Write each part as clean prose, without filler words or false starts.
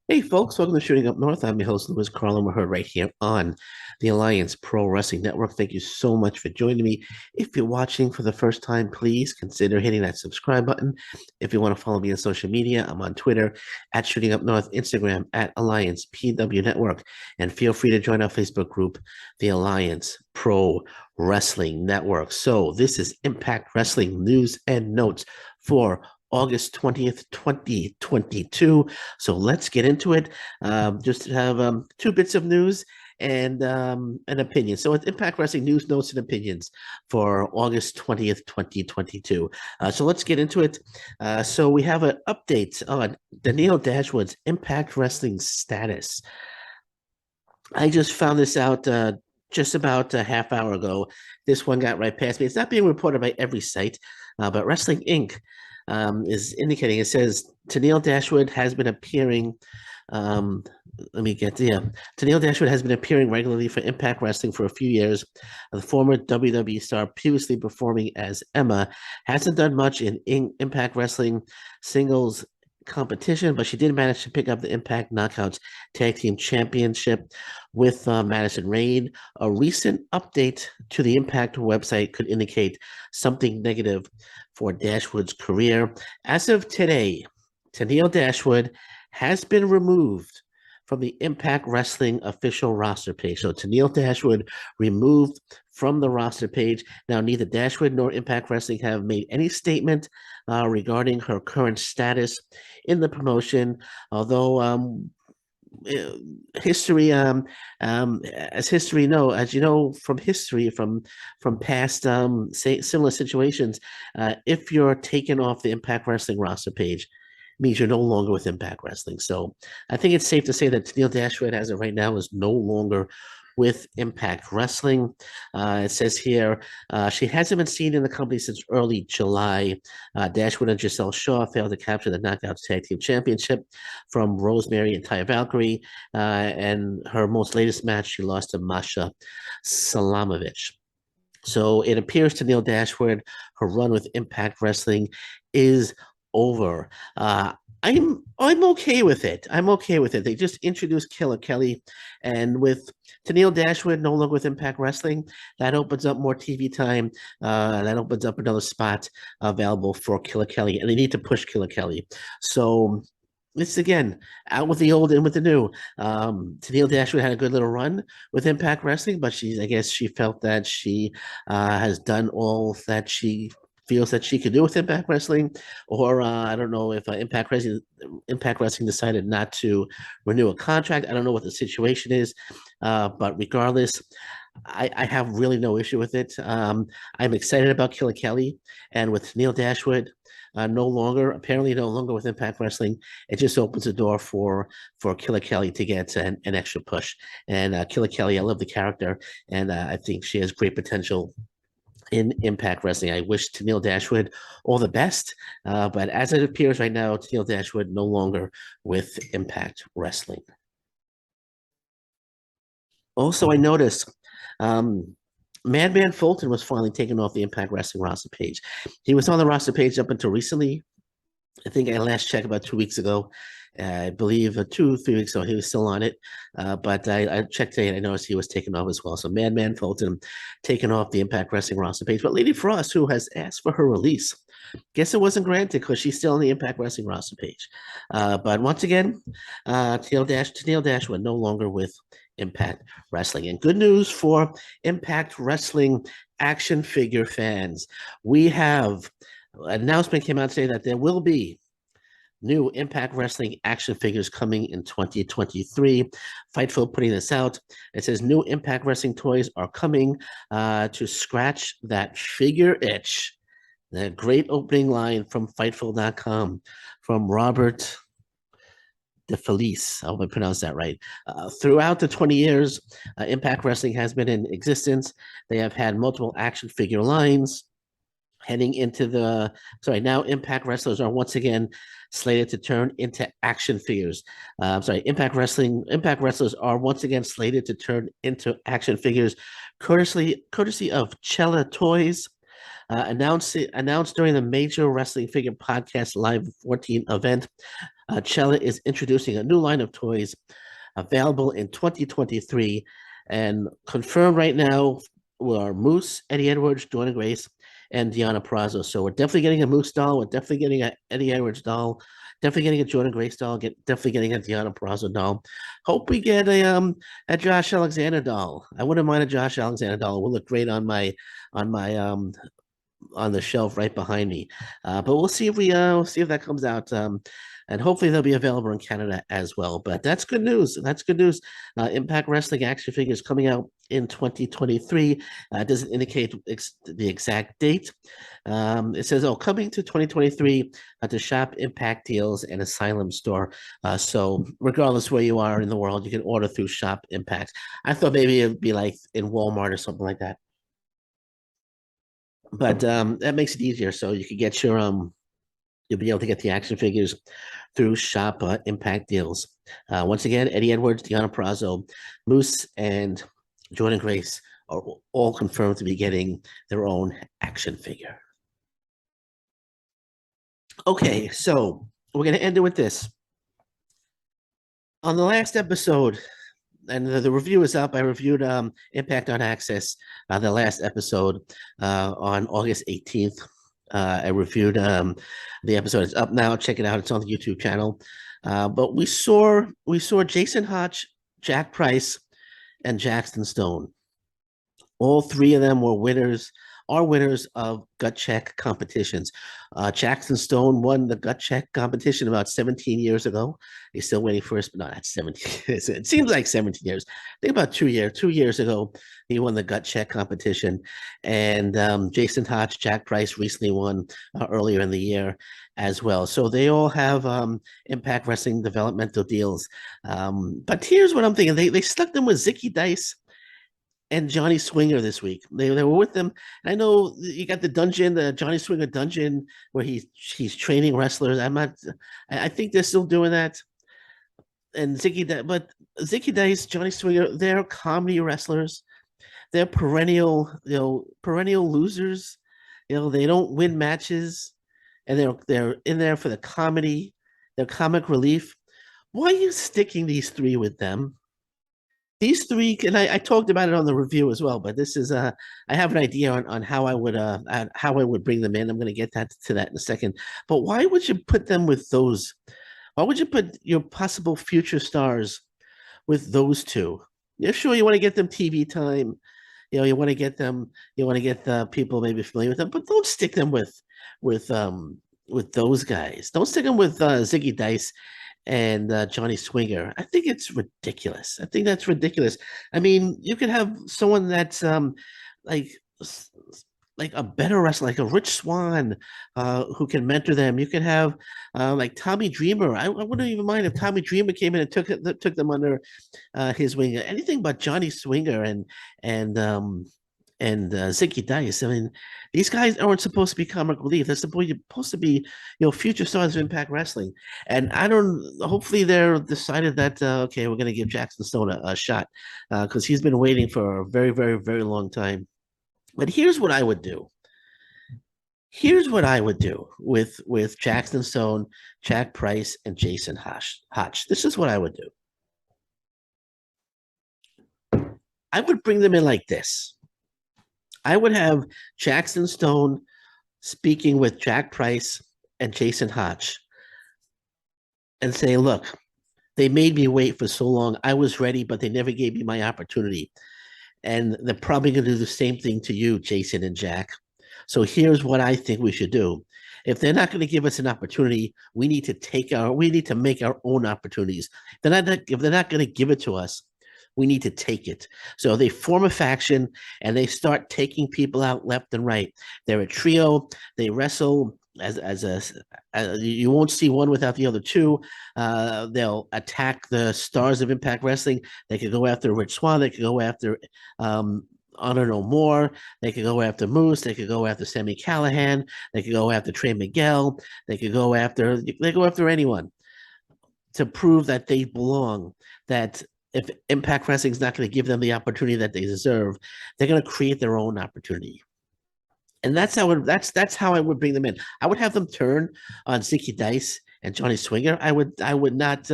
Hey folks, welcome to Shooting Up North. I'm your host, Louis Carlin. We're heard right here on the Alliance Pro Wrestling Network. Thank you so much for joining me. If you're watching for the first time, please consider hitting that subscribe button. If you want to follow me on social media, I'm on Twitter at Shooting Up North, Instagram at Alliance PW Network, and feel free to join our Facebook group, the Alliance Pro Wrestling Network. So this is Impact Wrestling news and notes for August 20th, 2022. So let's get into it. Just have two bits of news and an opinion. So it's Impact Wrestling news, notes, and opinions for August 20th, 2022. So let's get into it. So we have an update on Danielle Dashwood's Impact Wrestling status. I just found this out just about a half hour ago. This one got right past me. It's not being reported by every site, but Wrestling Inc. Is indicating, it says Tennille Dashwood has been appearing. Let me get the. Tennille Dashwood has been appearing regularly for Impact Wrestling for a few years. The former WWE star, previously performing as Emma, hasn't done much in Impact Wrestling singles competition, but she did manage to pick up the Impact Knockouts Tag Team Championship with Madison Rayne. A recent update to the Impact website could indicate something negative for Dashwood's career. As of today, Tennille Dashwood has been removed from the Impact Wrestling official roster page. So Tennille Dashwood removed from the roster page. Now, neither Dashwood nor Impact Wrestling have made any statement regarding her current status in the promotion, although history as history know as you know from history from past similar situations, if you're taken off the Impact Wrestling roster page, means you're no longer with Impact Wrestling. So I think it's safe to say that Tennille Dashwood, as of right now, is no longer with Impact Wrestling. It says here she hasn't been seen in the company since early July. Dashwood and Giselle Shaw failed to capture the Knockouts Tag Team Championship from Rosemary and Taya Valkyrie. And her most latest match, she lost to Masha Salamovich. So it appears to Neil Dashwood, her run with Impact Wrestling is over. I'm okay with it. I'm okay with it. They just introduced Killer Kelly, and with Tennille Dashwood no longer with Impact Wrestling, that opens up more TV time. That opens up another spot available for Killer Kelly, and they need to push Killer Kelly. So this again, out with the old, in with the new. Tennille Dashwood had a good little run with Impact Wrestling, but I guess she felt that she has done all that she feels that she could do with Impact Wrestling, or I don't know if Impact Wrestling decided not to renew a contract. I don't know what the situation is, but regardless, I have really no issue with it. I'm excited about Killer Kelly, and with Neil Dashwood apparently no longer with Impact Wrestling, it just opens the door for Killer Kelly to get an extra push. And Killer Kelly, I love the character, and I think she has great potential in Impact Wrestling. I wish Tennille Dashwood all the best, but as it appears right now, Tennille Dashwood no longer with Impact Wrestling. Also, I noticed Madman Fulton was finally taken off the Impact Wrestling roster page. He was on the roster page up until recently. I think I last checked about 2 weeks ago. I believe 2, 3 weeks ago, he was still on it. But I checked today and I noticed he was taken off as well. So Madman Fulton taken off the Impact Wrestling roster page. But Lady Frost, who has asked for her release, guess it wasn't granted because she's still on the Impact Wrestling roster page. But once again, Tennille Dashwood no longer with Impact Wrestling. And good news for Impact Wrestling action figure fans. We have an announcement came out today that there will be new Impact Wrestling action figures coming in 2023. Fightful putting this out. It says new Impact Wrestling toys are coming to scratch that figure itch. The great opening line from Fightful.com from Robert DeFelice. I hope I pronounced that right. Throughout the 20 years Impact Wrestling has been in existence, they have had multiple action figure lines. Heading into now Impact wrestlers are once again slated to turn into action figures. Impact wrestlers are once again slated to turn into action figures, courtesy of Cella Toys. Announced during the Major Wrestling Figure Podcast Live 14 event. Cella is introducing a new line of toys available in 2023 and confirmed right now were Moose, Eddie Edwards, Jordan Grace, and Deanna Prazo. So we're definitely getting a Moose doll. We're definitely getting an Eddie Edwards doll. Definitely getting a Jordan Grace doll. Definitely getting a Deanna Prazo doll. Hope we get a Josh Alexander doll. I wouldn't mind a Josh Alexander doll. It will look great on my on the shelf right behind me. But we'll see if we'll see if that comes out. And hopefully they'll be available in Canada as well. But that's good news. That's good news. Impact Wrestling action figures coming out in 2023. Doesn't indicate the exact date. It says, "Oh, coming to 2023 to Shop Impact Deals and Asylum Store." So regardless where you are in the world, you can order through Shop Impact. I thought maybe it'd be like in Walmart or something like that, but that makes it easier. So you can get your you'll be able to get the action figures through Shop Impact Deals. Once again, Eddie Edwards, Deanna Prazo, Moose, and Jordan Grace are all confirmed to be getting their own action figure. Okay, so we're going to end it with this. On the last episode, and the review is up. I reviewed Impact on Access, the last episode on August 18th. I reviewed the episode. It's up now. Check it out. It's on the YouTube channel. But we saw Jason Hotch, Jack Price, and Jackson Stone. All three of them are winners of gut check competitions. Jackson Stone won the gut check competition about 17 years ago. He's still waiting for us, but no, that's 17. It seems like 17 years. I think about 2 years ago, he won the gut check competition. And Jason Hotch, Jack Price recently won earlier in the year as well. So they all have Impact Wrestling developmental deals. But here's what I'm thinking. They stuck them with Zicky Dice and Johnny Swinger this week. They were with them. I know you got the Johnny Swinger dungeon, where he's training wrestlers. I think they're still doing that. And but Zicky Dice, Johnny Swinger, they're comedy wrestlers. They're perennial losers. They don't win matches, and they're in there for the comedy. They're comic relief. Why are you sticking these three with them? These three, and I talked about it on the review as well, but this is I have an idea on how I would bring them in. I'm going to get to that in a second. But why would you put them with those? Why would you put your possible future stars with those two? Yeah, sure, you want to get them TV time. You want to get them. You want to get the people maybe familiar with them, but don't stick them with those guys. Don't stick them with Ziggy Dice and Johnny Swinger. I think it's ridiculous. I think that's ridiculous. I mean, you could have someone that's like like a better wrestler, like a Rich Swann, who can mentor them. You could have like Tommy Dreamer. I wouldn't even mind if Tommy Dreamer came in and took them under his wing. Anything but Johnny Swinger and Zicky Dice. I mean, these guys aren't supposed to be comic relief. They're supposed to be, future stars of Impact Wrestling. And I don't. Hopefully, they're decided that okay, we're going to give Jackson Stone a shot because he's been waiting for a very, very, very long time. But here's what I would do. Here's what I would do with Jackson Stone, Jack Price, and Jason Hotch. This is what I would do. I would bring them in like this. I would have Jackson Stone speaking with Jack Price and Jason Hotch and say, look, they made me wait for so long. I was ready, but they never gave me my opportunity. And they're probably going to do the same thing to you, Jason and Jack. So here's what I think we should do. If they're not going to give us an opportunity, we need to make our own opportunities. If they're not going to give it to us, we need to take it. So they form a faction and they start taking people out left and right. They're a trio. They wrestle as you won't see one without the other two. They'll attack the stars of Impact Wrestling. They could go after Rich Swann. They could go after Honor No More. They could go after Moose. They could go after Sami Callihan. They could go after Trey Miguel. They go after anyone to prove that they belong. That if Impact Wrestling is not going to give them the opportunity that they deserve, they're going to create their own opportunity. And that's how I would bring them in. I would have them turn on Zicky Dice and Johnny Swinger, I would not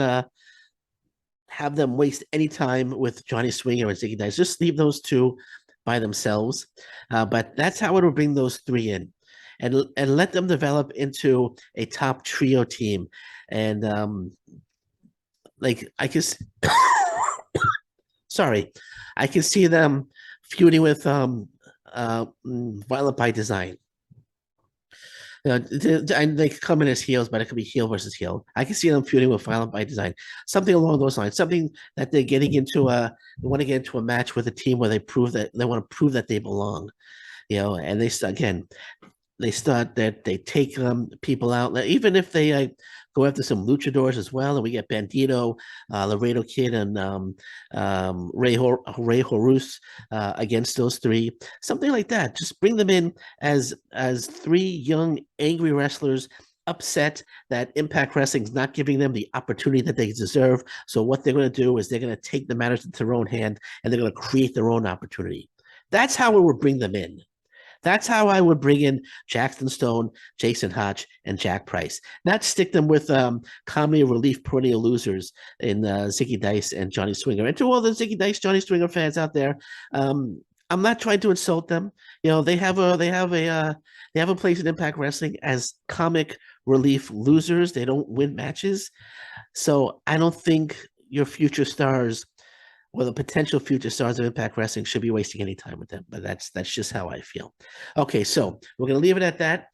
have them waste any time with Johnny Swinger and Zicky Dice. Just leave those two by themselves. But that's how it would bring those three in, and let them develop into a top trio team. And like I guess, sorry, I can see them feuding with Violent by Design. And they come in as heels, but it could be heel versus heel. I can see them feuding with Violent by Design, something along those lines. Something that they're getting into they want to get into a match with a team where they prove that they want to prove that they belong. And they start that they take people out, even if they go after some luchadors as well, and we get Bandito, Laredo Kid, and Ray Horus against those three, something like that. Just bring them in as three young angry wrestlers upset that Impact Wrestling's not giving them the opportunity that they deserve. So what they're going to do is they're going to take the matters into their own hand, and they're going to create their own opportunity. That's how we would bring them in. That's how I would bring in Jackson Stone, Jason Hotch, and Jack Price. Not stick them with comedy relief perennial losers in Zicky Dice and Johnny Swinger. And to all the Zicky Dice, Johnny Swinger fans out there, I'm not trying to insult them. They have a place in Impact Wrestling as comic relief losers. They don't win matches, so I don't think your future stars or the potential future stars of Impact Wrestling should be wasting any time with them. But that's just how I feel. Okay, so we're gonna leave it at that.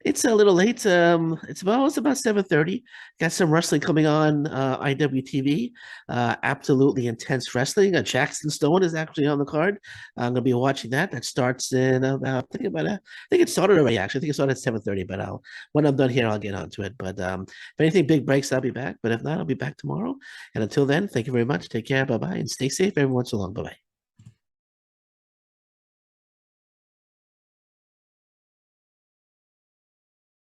It's a little late. It's about 7:30. Got some wrestling coming on IWTV. Absolutely intense wrestling. Jackson Stone is actually on the card. I'm gonna be watching that. That starts in about I think it started already. Actually, I think it started at 7:30. But when I'm done here, I'll get onto it. But if anything big breaks, I'll be back. But if not, I'll be back tomorrow. And until then, thank you very much. Take care. Bye bye, and stay safe everyone. So long. Bye bye.